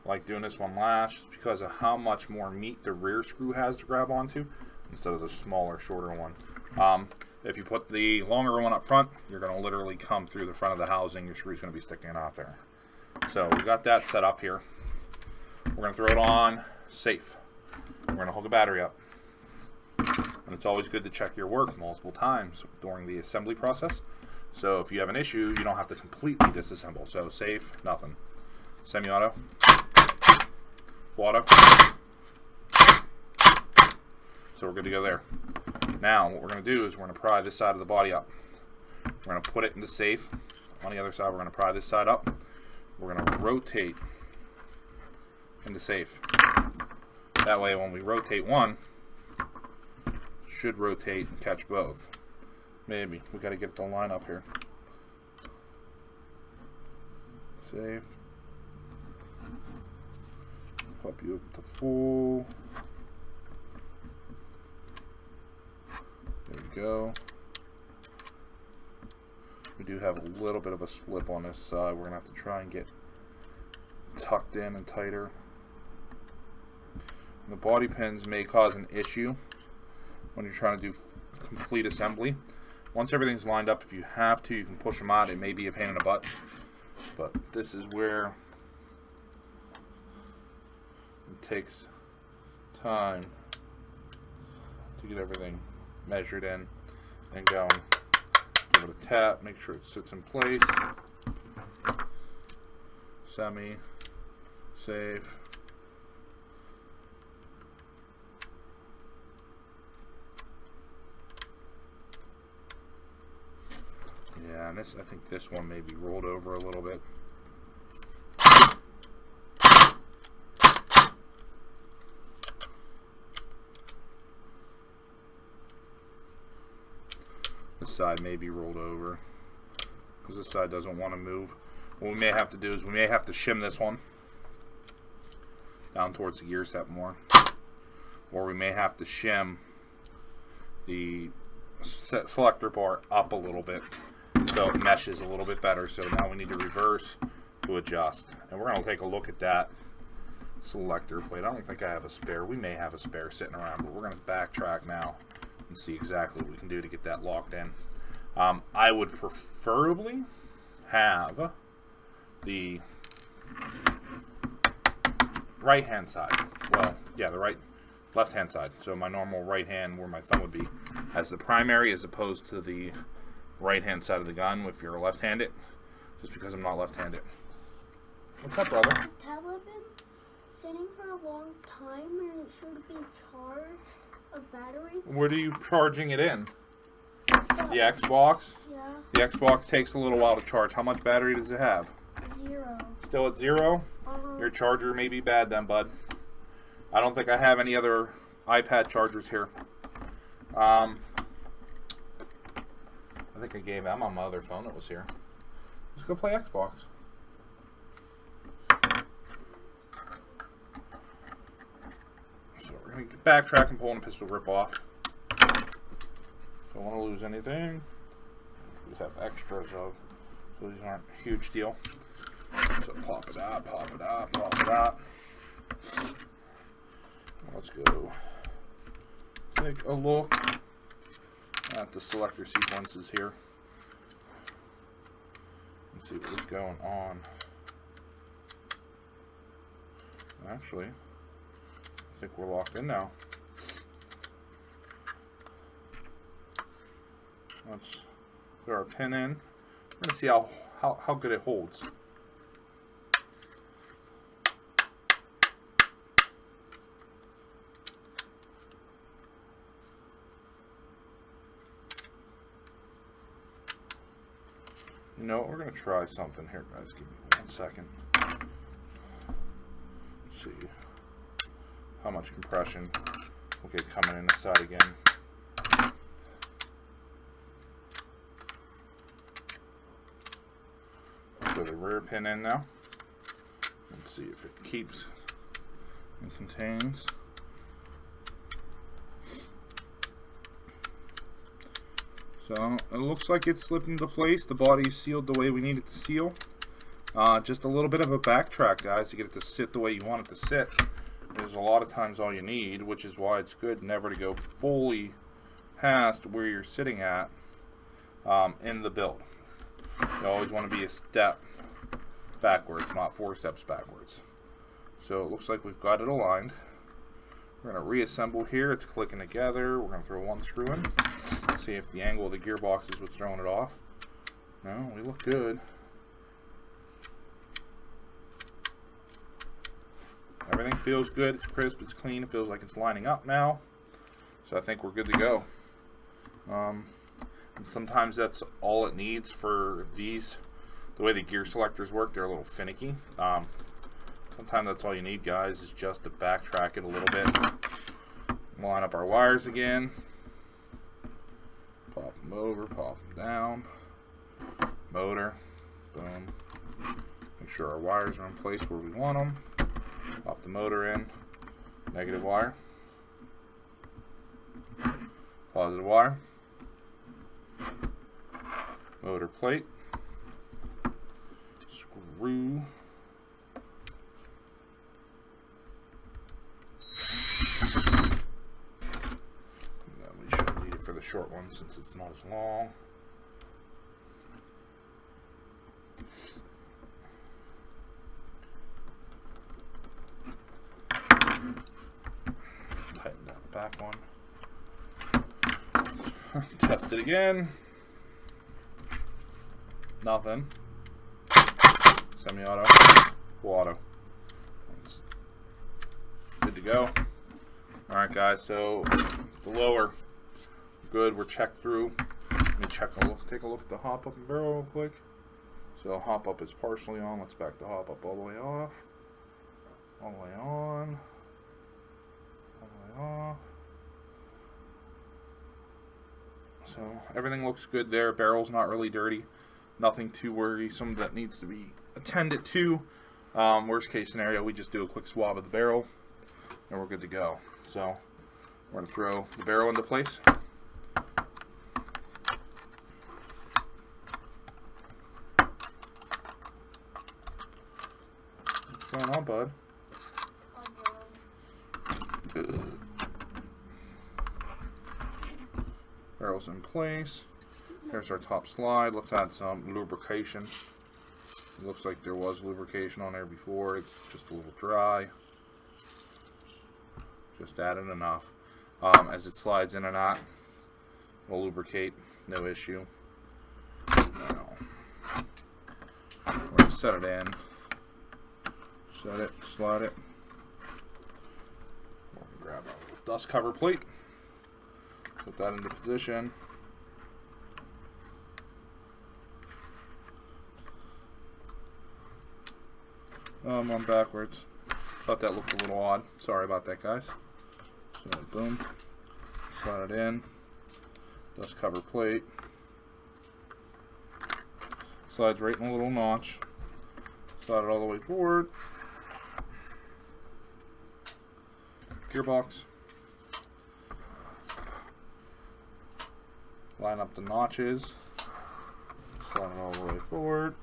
I like doing this one last just because of how much more meat the rear screw has to grab onto instead of the smaller, shorter one. If you put the longer one up front, you're going to literally come through the front of the housing. Your screw's going to be sticking out there. So we got that set up here. We're going to throw it on safe. We're going to hook the battery up. And it's always good to check your work multiple times during the assembly process. So if you have an issue, you don't have to completely disassemble. So safe, nothing. Semi-auto. Auto. So we're good to go there. Now what we're going to do is we're going to pry this side of the body up. We're going to put it into safe. On the other side we're going to pry this side up. We're going to rotate into safe. That way when we rotate one, should rotate and catch both. Maybe. We got to get the line up here. Safe. Pop you up to full. There we go. We do have a little bit of a slip on this side. We're going to have to try and get tucked in and tighter. The body pins may cause an issue when you're trying to do complete assembly. Once everything's lined up, if you have to, you can push them out. It may be a pain in the butt, but this is where it takes time to get everything measured in and going. Give it a tap, make sure it sits in place. Semi, safe. Yeah, and this, I think this one may be rolled over a little bit. This side may be rolled over because this side doesn't want to move. What we may have to do is we may have to shim this one down towards the gear set more, or we may have to shim the selector bar up a little bit so it meshes a little bit better. So now we need to reverse to adjust, and we're going to take a look at that selector plate. I don't think I have a spare. We may have a spare sitting around, but we're going to backtrack now and see exactly what we can do to get that locked in. I would preferably have the right hand side. Well, yeah, the left hand side. So my normal right hand, where my thumb would be, as the primary, as opposed to the right hand side of the gun if you're left-handed, just because I'm not left-handed. What's up, brother? The tablet been sitting for a long time and it should be charged a battery. Where are you charging it in? The Xbox? Yeah. The Xbox takes a little while to charge. How much battery does it have? 0. Still at 0? Your charger may be bad then, bud. I don't think I have any other iPad chargers here. I think I gave Emma my other phone that was here. Let's go play Xbox. So we're going to backtrack and pull in a pistol grip off. Don't want to lose anything. We have extras of, so these aren't a huge deal. So pop it out, pop it out, pop it out. Let's go take a look at the selector sequences here and see what is going on. Actually, I think we're locked in now. Let's put our pin in. We're going to see how good it holds. You know what, we're going to try something here, guys. Give me 1 second. Let's see how much compression we'll get coming in this side again. Put the rear pin in now. Let's see if it keeps and contains. So it looks like it's slipped into place. The body is sealed the way we need it to seal. Just a little bit of a backtrack, guys, to get it to sit the way you want it to sit. There's a lot of times all you need, which is why it's good never to go fully past where you're sitting at in the build. You always want to be a step backwards, not 4 steps backwards. So it looks like we've got it aligned. We're going to reassemble here. It's clicking together. We're going to throw 1 screw in. See if the angle of the gearbox is what's throwing it off. No, we look good. Everything feels good. It's crisp. It's clean. It feels like it's lining up now. So I think we're good to go. And sometimes that's all it needs for these. The way the gear selectors work, they're a little finicky. Sometimes that's all you need, guys, is just to backtrack it a little bit. Line up our wires again. Pop them over, pop them down. Motor. Boom. Make sure our wires are in place where we want them. Pop the motor in. Negative wire. Positive wire. Motor plate. Screw. We shouldn't need it for the short one since it's not as long. Tighten down the back one. Test it again. Nothing. Semi-auto. Full auto. It's good to go. Alright guys, so the lower, good, we're checked through. Let me take a look at the hop up and barrel real quick. So hop up is partially on. Let's back the hop up all the way off. All the way on. All the way off. So everything looks good there. Barrel's not really dirty. Nothing too worrisome that needs to be attended to. Worst case scenario, we just do a quick swab of the barrel and we're good to go. So we're going to throw the barrel into place. What's going on, bud? Barrel's in place. Here's our top slide. Let's add some lubrication. It looks like there was lubrication on there before. It's just a little dry. Just adding enough. As it slides in and out, we'll lubricate. No issue. Now, we're going to set it in. Set it, slide it. We'll grab our little dust cover plate. Put that into position. I'm backwards. Thought that looked a little odd. Sorry about that, guys. So boom, slide it in, dust cover plate, slides right in a little notch, slide it all the way forward, gearbox, line up the notches, slide it all the way forward,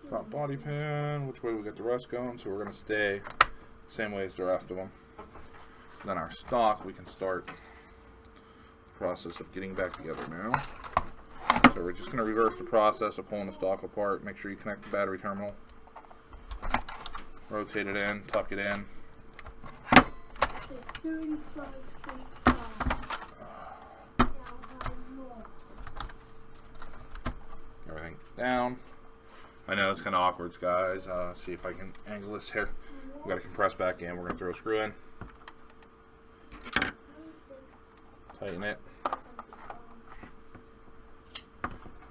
front body pin, which way we get the rest going, so we're going to stay the same way as the rest of them. Then our stock, we can start the process of getting back together now. So we're just going to reverse the process of pulling the stock apart. Make sure you connect the battery terminal, rotate it in, tuck it in. Everything down. I know it's kind of awkward, guys. See if I can angle this here. We've got to compress back in. We're going to throw a screw in. Tighten it.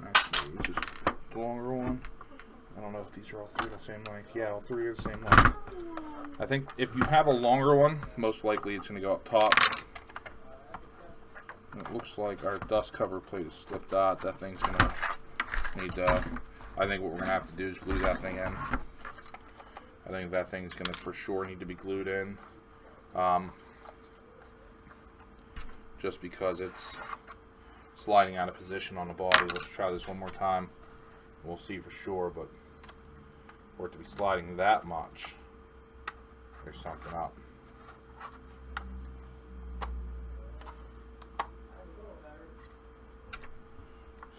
Actually, just the longer one. I don't know if these are all three the same length. Yeah, all three are the same length. I think if you have a longer one, most likely it's going to go up top. It looks like our dust cover plate is slipped out. That thing's going to need I think what we're going to have to do is glue that thing in. I think that thing's going to for sure need to be glued in. Just because it's sliding out of position on the body. Let's try this one more time. We'll see for sure, but for it to be sliding that much, there's something up.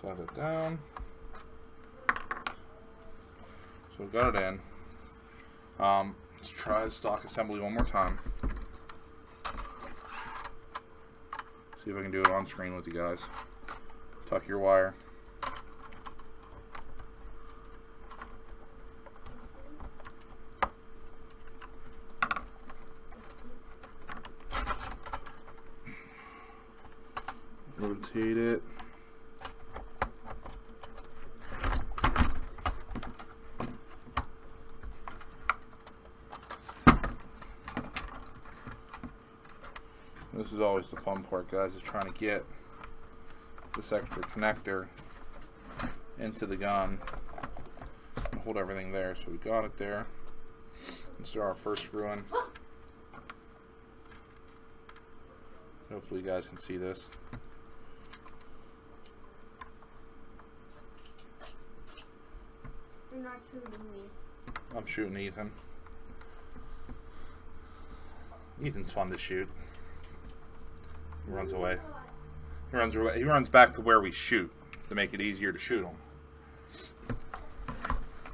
Slide it down. So we've got it in. Let's try the stock assembly one more time. See if I can do it on screen with you guys. Tuck your wire. Rotate it. This is always the fun part, guys, is trying to get this extra connector into the gun and hold everything there. So we got it there. Let's do our first screw in. Hopefully you guys can see this. You're not shooting me. I'm shooting Ethan. Ethan's fun to shoot. He runs away. He runs away. He runs back to where we shoot to make it easier to shoot him.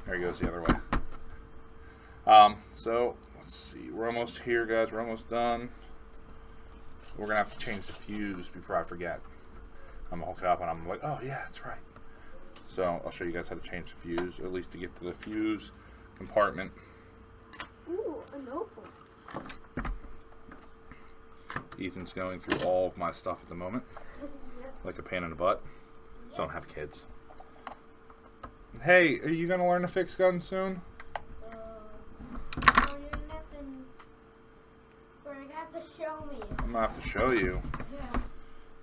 There he goes the other way. So let's see. We're almost here, guys. We're almost done. We're gonna have to change the fuse before I forget. I'm gonna hook it up and I'm like, oh yeah, that's right. So I'll show you guys how to change the fuse, or at least to get to the fuse compartment. Ooh, an opal. Ethan's going through all of my stuff at the moment, Yep. like a pain in the butt. Yep. Don't have kids. Hey, are you gonna learn to fix guns soon? You're gonna have to show me. I'm gonna have to show you. Yeah.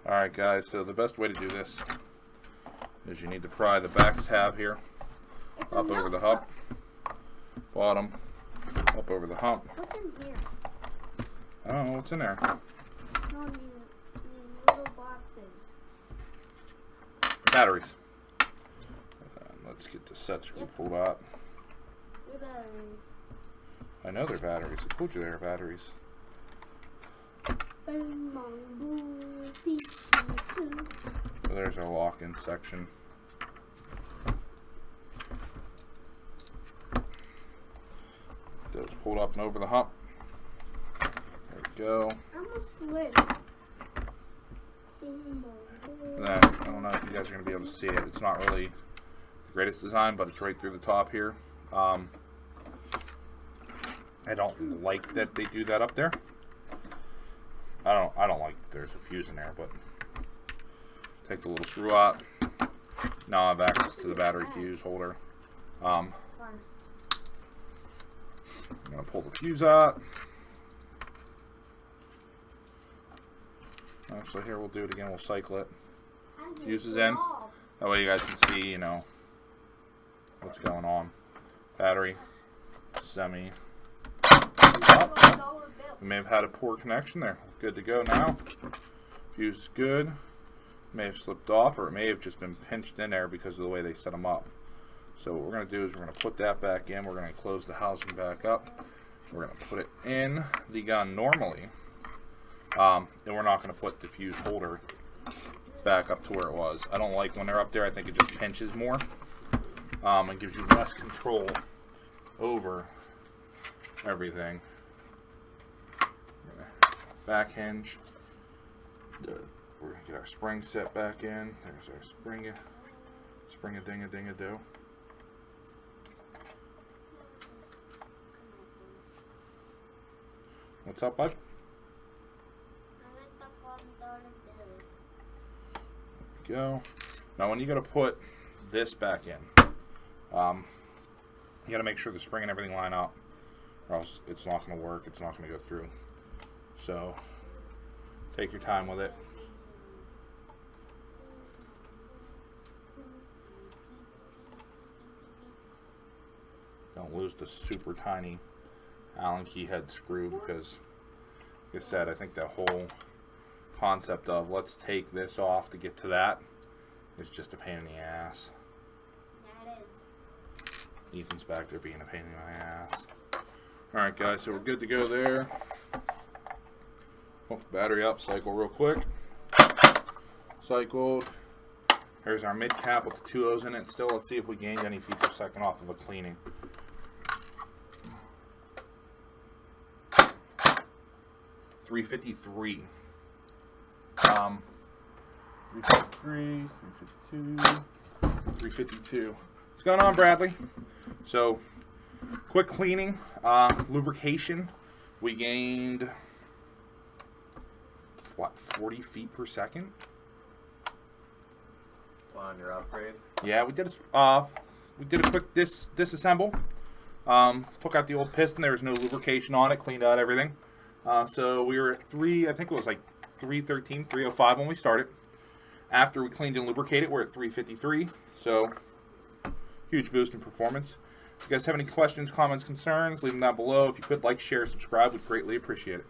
Alright guys, so the best way to do this is you need to pry the back tab here It's up over the hump, bottom, up over the hump. What's in here? I don't know what's in there. No, these little boxes. Batteries. Let's get the set screw pulled out. Your batteries. I know they're batteries. I told you they were batteries. Bang, bong, boom, beep, boom. So there's our lock-in section. Those pulled up and over the hump. There we go. I almost slid. Bing, bong, boom. And then, I don't know if you guys are going to be able to see it. It's not really the greatest design, but it's right through the top here. I don't like that they do that up there. I don't like that there's a fuse in there, but take the little screw out. Now I have access to the battery fuse holder. I'm going to pull the fuse out. Actually, here we'll do it again. We'll cycle it. Fuse is in. That way you guys can see, you know, what's going on. Battery, semi. Oh, we may have had a poor connection there. Good to go now. Fuse is good. May have slipped off, or it may have just been pinched in there because of the way they set them up. So what we're going to do is we're going to put that back in. We're going to close the housing back up. We're going to put it in the gun normally. And we're not going to put the fuse holder back up to where it was. I don't like when they're up there. I think it just pinches more and gives you less control over everything. Back hinge. We're going to get our spring set back in. There's our spring-a-ding-a-ding-a-do. What's up, bud? Go. Now when you go to put this back in, you got to make sure the spring and everything line up, or else it's not going to work. It's not going to go through. So take your time with it. Don't lose the super tiny Allen key head screw, because like I said, I think the whole concept of let's take this off to get to that is just a pain in the ass. Yeah, it is. Ethan's back there being a pain in my ass. Alright guys, so we're good to go there. Hook the battery up, cycle real quick. Cycled. Here's our mid cap with the 2 O's in it still. Let's see if we gained any feet per second off of a cleaning. 353. 353, 352, 352. What's going on, Bradley? So, quick cleaning, lubrication. We gained, what, 40 feet per second? On your upgrade? Yeah, we did a quick disassemble. Took out the old piston. There was no lubrication on it. Cleaned out everything. So we were at I think it was like 313, 305 when we started. After we cleaned and lubricated, we're at 353. So huge boost in performance. If you guys have any questions, comments, concerns, leave them down below. If you could like, share, subscribe, we'd greatly appreciate it.